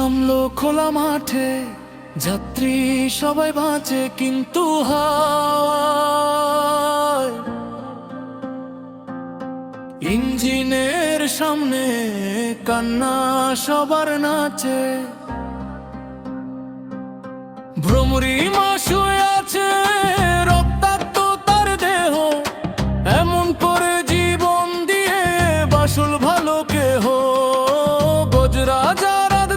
থামলো খোলা মাঠে, যাত্রী সবাই বাঁচে কিন্তু হায় ইঞ্জিনের সামনে কান্না সবার নাচে। ভ্রমরি মা শুয়ে আছে, রক্তাক্ত তার দেহ, এমন করে জীবন দিয়ে বাসুল ভালো কেহ। গজরাজা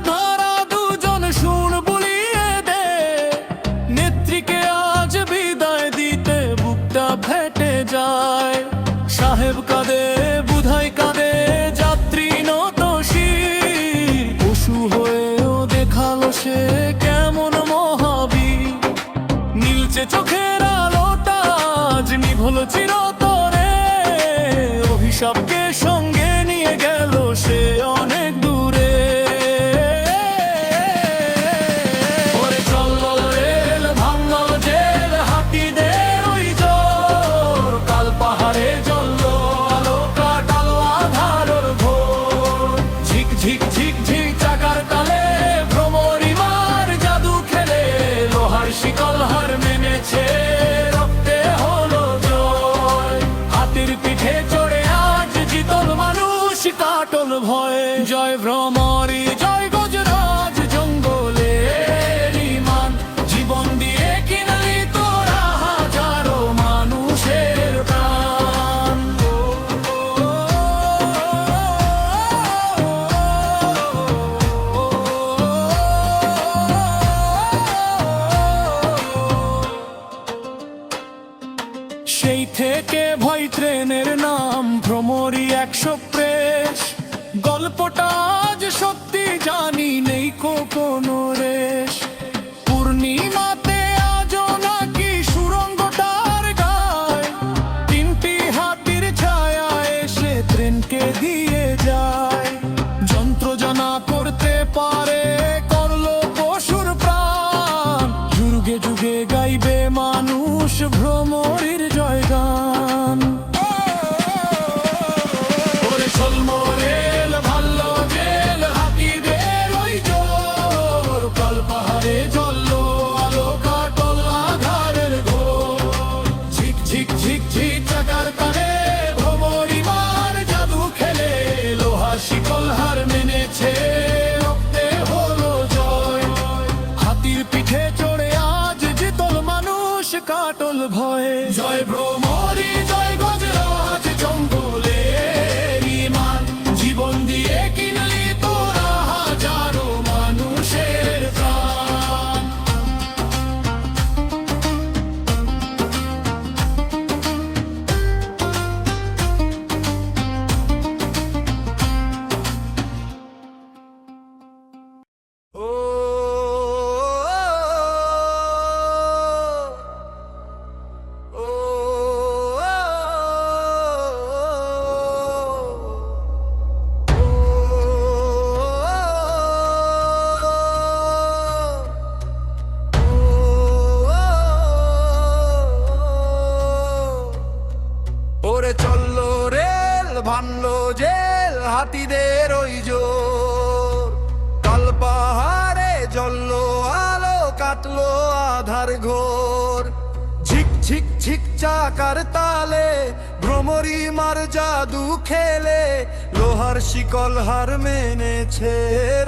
ধরা দুজন শুন বলিয়ে দে, নেত্রীকে আজ বিদায় দিতে বুকটা ফেটে যায়। সাহেব কাঁদে, বুধাই কাঁদে, যাত্রী নত শির, পশু হয়েও দেখালো সে কেমন মহাবীর। নীলচে চোখের আলোটা আজ নিভল চিরতরে, অভিশাপকে সঙ্গে নিয়ে গেল সে অনেক দূরে। ওরে চলল রেল, ভাঙল জেল, হাতিদের ওই জোর, কাল পাহাড়ে জ্বলল আলো, কাটালো আধারের ভোর। ঝিক ঝিক ঝিক ঝিক চাকার তালে ভ্রমরি মার জাদু খেলে, লোহার শিকল হার মেনেছে, রক্তে হলো জয়। হাতির পিঠে চড়ে আজ জিতল মানুষ, কাটল ভয়ে। জয় ভ্রমরি, জয় গজরাজ, জঙ্গলের ইমান, জীবন দিয়ে কিনলি তোরা হাজারো মানুষের প্রাণ। সেই থেকে ভয় ট্রেনের নাম ভ্রমরি 100 গল্পটা আজ সত্যি জানি, নেই কোনো রেশ। পূর্ণিমাতে আজও নাকি সুরঙ্গটার গায়, 3টি হাতির ছায়া এসে ট্রেনকে দিয়ে যায়। যন্ত্র জানা করতে পারে করলো পশুর প্রাণ, যুগে যুগে গাইবে মানুষ ভ্রমরির জয়গান। ওরে চলল রেল, ভাল্ল জেল, হাতিদের ওই জোর, কাল পাহাড়ে জ্বলল আলো, কাটল আধারের ঘোর। ঝিক ঝিক ঝিক ঝিক চাকার তালে ভ্রমরি মার জাদু খেলে, লোহার শিকল হার মেনেছে, রক্তে হলো জয়। হাতির পিঠে চড়ে আজ জিতল মানুষ, কাটল ভয়ে। জয় ভ্রমরি, জয় গজরাজ, জঙ্গলের ইমান, জীবন দিয়ে কিনলি তোরা হাজারো মানুষের প্রাণ। ওরে চলল রেল, ভাঙলো জেল, হাতিদের ওই জোর, কাল পাহাড়ে জ্বলল আলো, কাটলো আধার ঘোর। ঝিক ঝিক ঝিক চাকার তালে ভ্রমরি মার জাদু খেলে, লোহার শিকল হার মেনেছে,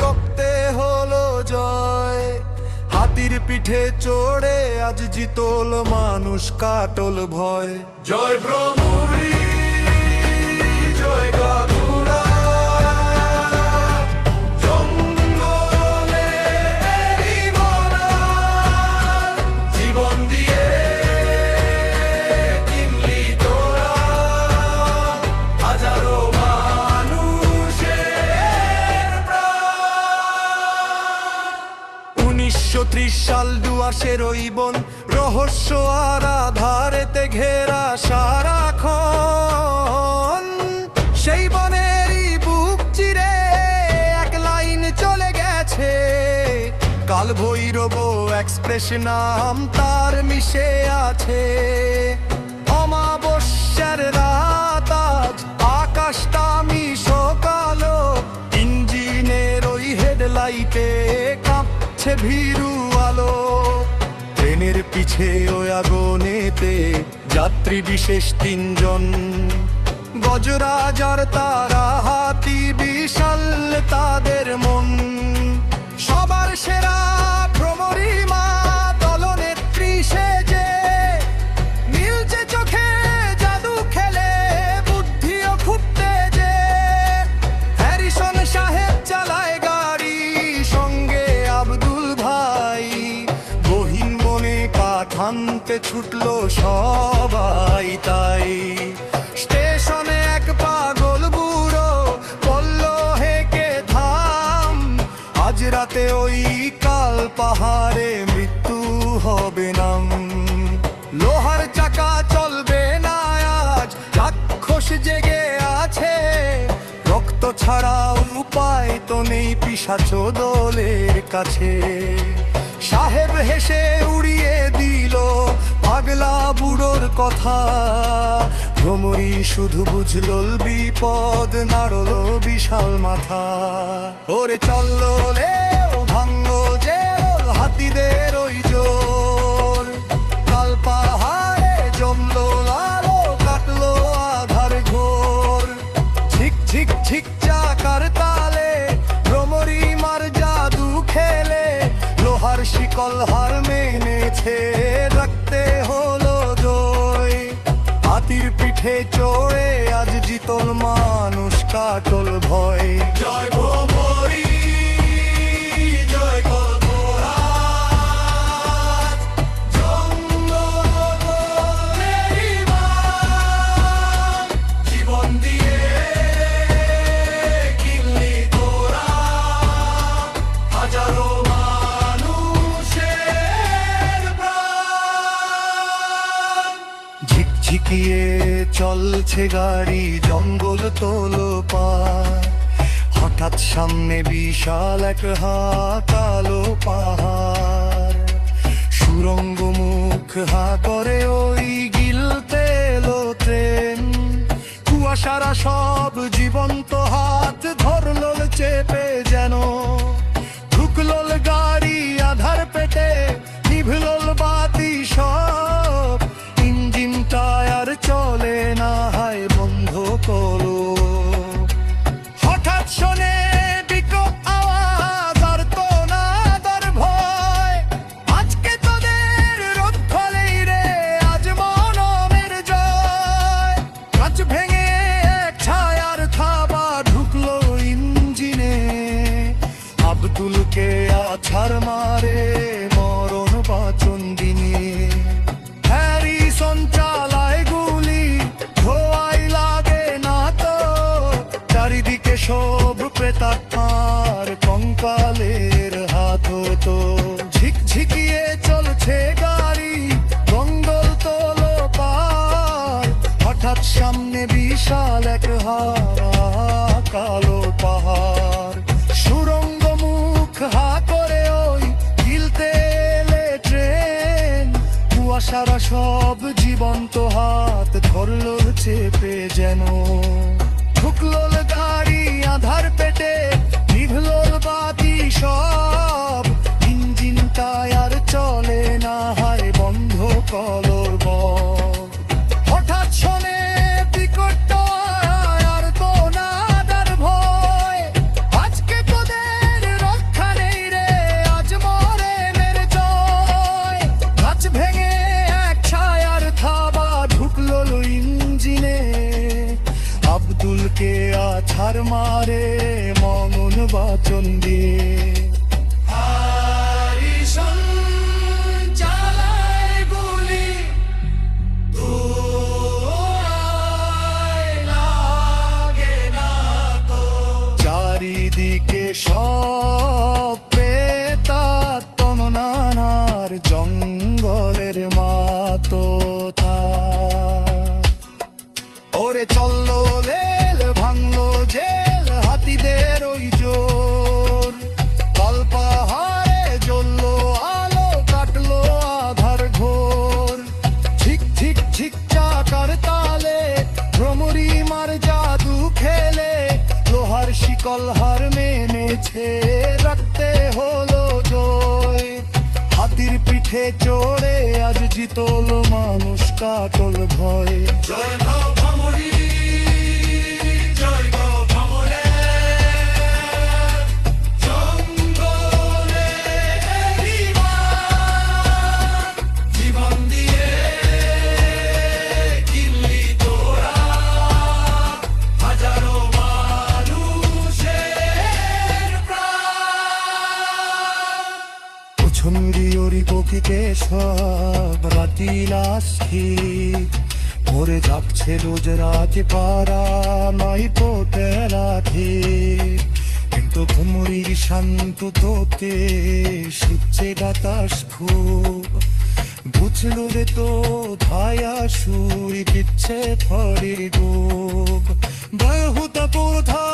রক্তে হলো জয়। হাতির পিঠে চড়ে আজ জিতল মানুষ, কাটল ভয়। জয় ভ্রমরি, জয় গাধুরা, জঙ্গলের ইমান, জীবন দিয়ে কিনলি তোরা হাজারো মানুষের প্রাণ। 1930 সাল ডুয়ার্সের ওই বন, রহস্য আর আধারেতে ঘেরা সারাক্ষণ। সেই বনেরই বুক চিরে এক লাইন চলে গেছে, কাল ভৈরব এক্সপ্রেস নাম তার মিশে আছে। অমাবস্যার রাত আজ, আকাশটা মিশো কালো, ইঞ্জিনের ওই হেডলাইট লাইটে কাঁপছে ভীরু আলো, ট্রেনের পিছে ওই আগুনেতে যাত্রী বিশেষ তিনজন, গজরাজ আর তারা হাতি বিশাল তাদের মন। সবার সেরা ভ্রমরী মা দলনেত্রী সেজে, নীলচে চোখে জাদু খেলে বুদ্ধিও খুব তেজে। হ্যারিসন সাহেব চালায় গাড়ি, সঙ্গে আব্দুল ভাই, গহীন বনে কাঠ আনতে ছুটলো সবাই তাই। স্টেশনে এক পাগল বুড়ো বলল, হেকে থাম, আজ রাতে ওই কাল পাহাড়ে মৃত্যু হবে নাম। লোহার চাকা চলবে না আজ, রাক্ষস জেগে আছে, রক্ত ছাড়া উপায় তো নেই পিশাচ দলের কাছে। সাহেব হেসে উড়িয়ে দিল পাগলা বুড়োর কথা, ভ্রমরী শুধু বুঝল বিপদ, নাড়ল বিশাল মাথা। ওরে চললো রে ভাঙলো যে হাতিদের ওই জোর, কাল পাহাড়ে জমলো লালো, কাটলো আধার ঘোর। ঝিক ঝিক ঝিক চাকার তালে ভ্রমরী মার জাদু খেলে, লোহার শিকল হার মেনেছে, রাখতে হলো জয়। হাতির পিঠে চড়ে আজ জিতল মানুষ, কাটল ভয়। জয় ভ্রমরী, জয় গর্ভরাজ, জঙ্গলেরই মা, জীবন দিয়ে কিনলি তোরা হাজারো মানুষের প্রাণ। ঝিকঝিকিয়ে চলছে গাড়ি, জঙ্গল তোলো পার, হঠাৎ সামনে বিশাল এক কালো পাহাড়। সুরঙ্গ মুখ হা করে ওই গিলতে এলো ট্রেন, কুয়াশারা সব জীবন্ত হাত ধরল চেপে যেন। ঢুকলোল গাড়ি আধার পেটে, নিভলোল বাতি সব, ইঞ্জিন টায়ার চলে না, হায় বন্ধ করো। হঠাৎ শোনে বিকট আওয়াজ, আর তো না তার ভয়, আজকে তোদের রক্ষা নেই রে, আজ মনমের জয়। কাঁচ ভেঙে এক ছায়ার থাবা ঢুকলো ইঞ্জিনে, আব্দুলকে আছাড় মারে মরণ বাচন দিনে। হ্যারিসন চালায় গুলি, ধোয়াই লাগে না তো, চারিদিকে সব প্রেতাত্মার কঙ্কালের হাত তো। ঝিকঝিকিয়ে চলছে গাড়ি, জঙ্গল তোলো পার, হঠাৎ সামনে বিশাল এক হারা কালো পাহাড়। সুরঙ্গ মুখ হা করে ওই গিলতে এলে ট্রেন, কুয়াশারা সব জীবন্ত হাত ধরল চেপে যেন। ঢুকলোল গাড়ি আধার পেটে, নিভলোল বাতি সব, ইঞ্জিন টায়ার চলে না, হায় বন্ধ কলর বব। হঠাৎ শোনে বিকট আওয়াজ, আর তো না তার ভয়, আজকে তোদের রক্ষা নেই রে, আজ মরে মেরে জয়। গাছ ভেঙে এক ছায়ার থাবা ঢুকলোল ইঞ্জিনে, আব্দুলকে আছাড় মারে মমন বাচন দিয়ে। হ্যারিসন চালায় গুলি, ধোঁয়ায় লাগে না তো, চারিদিকে সব প্রেতাত্ম নানার, জঙ্গলের মাতো থা। ওরে চললো রেল ভাঙলো জেল, হাতিদের ওই জোর, কাঁধে চড়ে আজ জিতল মানুষ কাটল ভয়। জয় গো ভ্রমরী, জয় গো ভ্রমরে, জঙ্গলে জীবন দিয়ে কিনলি তোরা হাজারো মানুষের প্রাণ। উছন্দি ওরি পক্ষীকে সব রাতি লাশি ভরে যাচ্ছে রোজ রাতে পারা নাই পোতে রাধে। কিন্তু ভ্রমরীর শান্ত তোতে শিখছে বাতাস খুব, বুঝলো রে তো ধায়া সুরি দিচ্ছে ফরের ডোব। দয়হুতা পোধা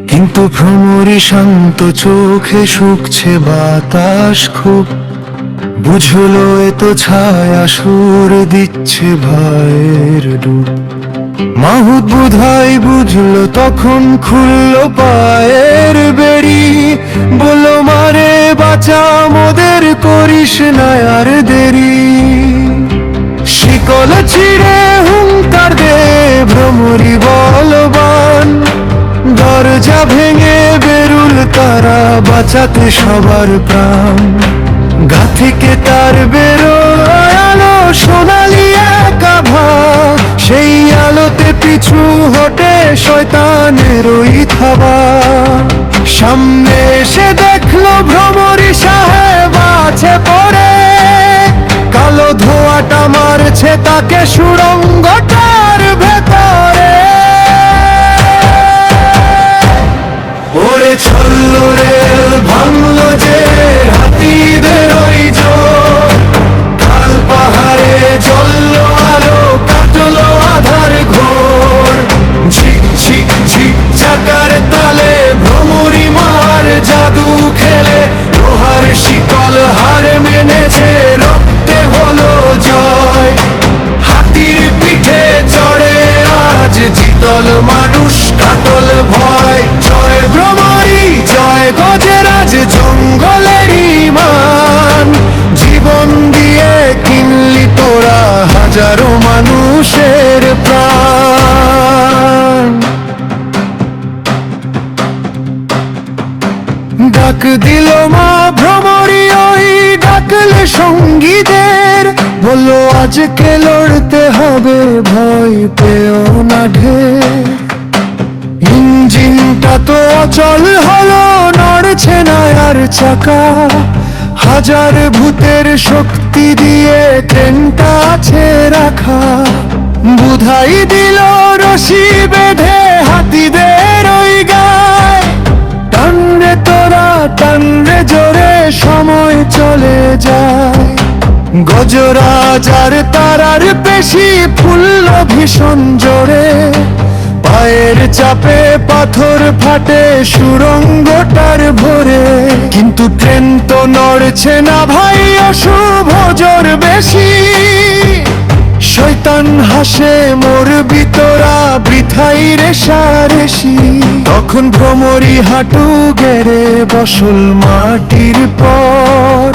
কিন্তু ভ্রমরী শান্ত চোখে শুকছে বাতাস খুব, বুঝলো এ তো ছায়া সুর দিচ্ছে ভয়ের ডুব। মাহুত বোধহয় বুঝলো তখন খুললো পায়ের বেড়ি, বললো মারে বাঁচা মোদের করিস না আর দেরি। শিকল ছিঁড়ে হুঙ্কার দে ভ্রমরী বলবান, দরজা ভেঙে বেরুল তারা বাঁচাতে সবার প্রাণ। গা থেকে তার বেরোয় আলো সোনালি এক আভা, সেই আলোতে পিছু হটে শয়তানের ওই থাবা। সামনে এসে দেখলো ভ্রমরী সাহেব আছে পড়ে, কালো ধোঁয়াটা মারছে তাকে সুড়ঙ্গটার ভেতরে। ওরে চললো রেল ভাঙলো যে হাতিদের ওই জোর, কাল পাহাড়ে জ্বললো আলো কাটলো আধার ঘোর। ঝিক ঝিক ঝিক চাকার তালে ভ্রমরী মার জাদু খেলে, লোহার শিকল হার মেনেছে রক্তে হলো জয়। হাতির পিঠে চড়ে আজ জিতল মানুষ কাটল ভয়। জয় ভ্রমরী জয় গজরাজ জঙ্গলের ইমান, জীবন দিয়ে কিনলি তোরা হাজারো মানুষের প্রাণ। ডাক দিল মা ভ্রমরী ওই ডাকলে সঙ্গীদের, বললো আজকে লড়তে হবে ভয় পেও না ঢের। ইঞ্জিনটা তো অচল হলো নড়ছে না আর চাকা, হাজার ভূতের শক্তি দিয়ে ট্রেনটা আছে রাখা। বুধাই দিল রশি বেঁধে হাতিদের ওই গায়, টানরে তোরা টানরে জোরে সময় চলে যায়। গজরাজ আর তারার পেশি ফুলল ভীষণ জোরে, পায়ের চাপে পাথর ফাটে সুড়ঙ্গটার ভরে। কিন্তু ট্রেন তো নড়ছে না ভাই অশুভ জোর বেশি, শয়তান হাসে মরবি তোরা বৃথাই রেশারেশি। তখন ভ্রমরী হাঁটু গেড়ে বসল মাটির পর,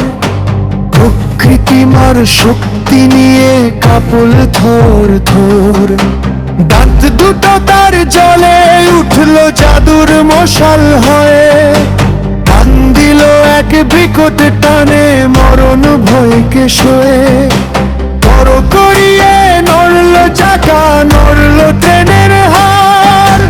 প্রকৃতিমার শক্তি নিয়ে কাপল থর থর। দাঁত দুটো তার জলে উঠলো জাদুর মশাল হয়ে, টান দিল এক বিকট টানে মরণ ভয়কে শোয়ে। বড় করিয়ে নড়ল চাকা নড়ল ট্রেনের হার,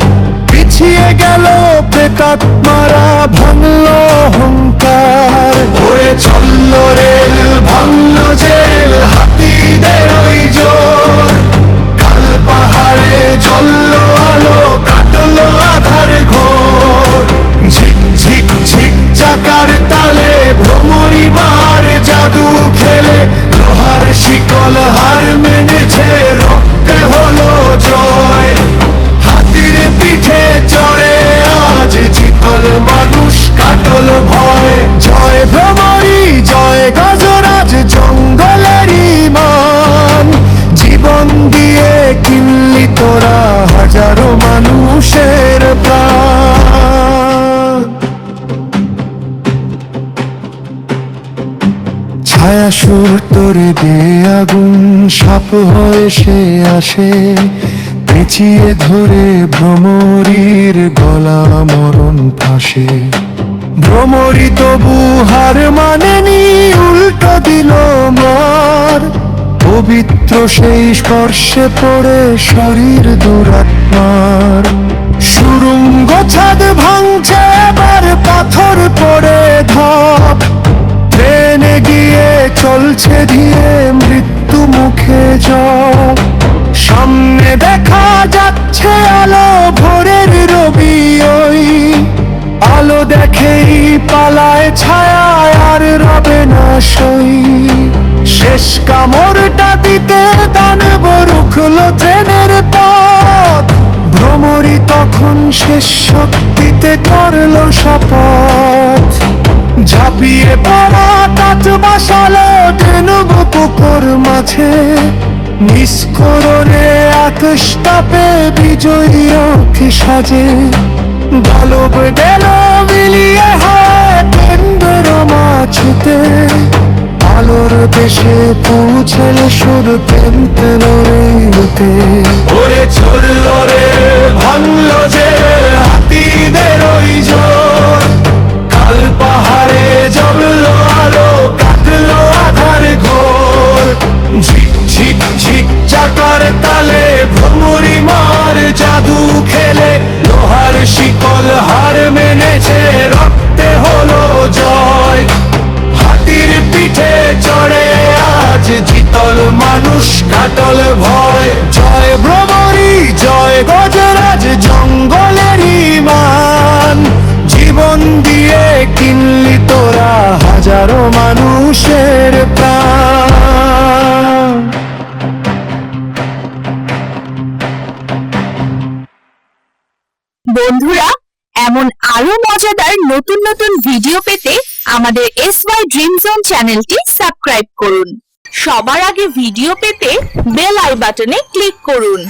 পিছিয়ে গেল প্রেতাত মারা ভাঙলো অহংকার। হয়ে চলল রেল ভাঙলো জেল হাতিদের ওই জোর, কাল পাহাড়ে জ্বললো আলো কাটলো আধার ঘোর। ঝিক ঝিক ঝিক চাকার তালে ভ্রমরী মার জাদু খেলে, লোহার শিকল হার মেনেছে সুর তোরে বেআগুন সাপ হয়ে সে আসে, পেঁচিয়ে ধরে ভ্রমরীর গলা মরণ ফাঁসে। ভ্রমরী তবু হার মানেনি, উল্টো দিল মার। পবিত্র সেই স্পর্শে পড়ে শরীর দুরাত্মার। সুরঙ্গ ছাদ ভাঙছে এবার, পাথর পড়ে ধপ। ট্রেনে গিয়ে চলছে ধীরে মৃত্যু মুখে জপ। সামনে দেখা যাচ্ছে আলো ভোরের রবি, ওই আলো দেখেই পালায় ছায়া আর রবে না সই। শেষ কামড়টা দিতে দানব রুখলো ট্রেনের পথ। ভ্রমরী তখন শেষ শক্তিতে করলো শপথ। ঝাঁপিয়ে পড়া কাঠ বসালো ধেনুক পুকুর মাঝে। নিষ্করণে আকাশ তাপে বিজয়ী অখি সাজে। গালব গেল মিলিয়ে হাত কেন্দ্র মাঝেতে। আলোর দেশে পৌঁছল সুর কেন্দ্র রেতে। ওরে চলল রে ভাঙল যে হাতিদের ওই জোর। কাল পাহাড়ে জমল আলো, কাটলো আধার ঘোর। ঝিক ঝিক ঝিক চাকার তালে ভ্রমরী মার জাদু খেলে। লোহার শিকল হার মেনেছে, রক্তে হলো জয়। হাতির পিঠে চড়ে আজ জিতল মানুষ, কাটল ভয়। জয় ভ্রমরী জয় গজরাজ জঙ্গলের মান। জীবন দিয়ে কিনলি তোরা হাজারো মানুষের প্রাণ। বন্ধুরা, এমন আরো মজাদার নতুন নতুন ভিডিও পেতে আমাদের SY ড্রিম জোন চ্যানেলটি সাবস্ক্রাইব করুন। সবার আগে ভিডিও পেতে বেল আই বাটনে ক্লিক করুন।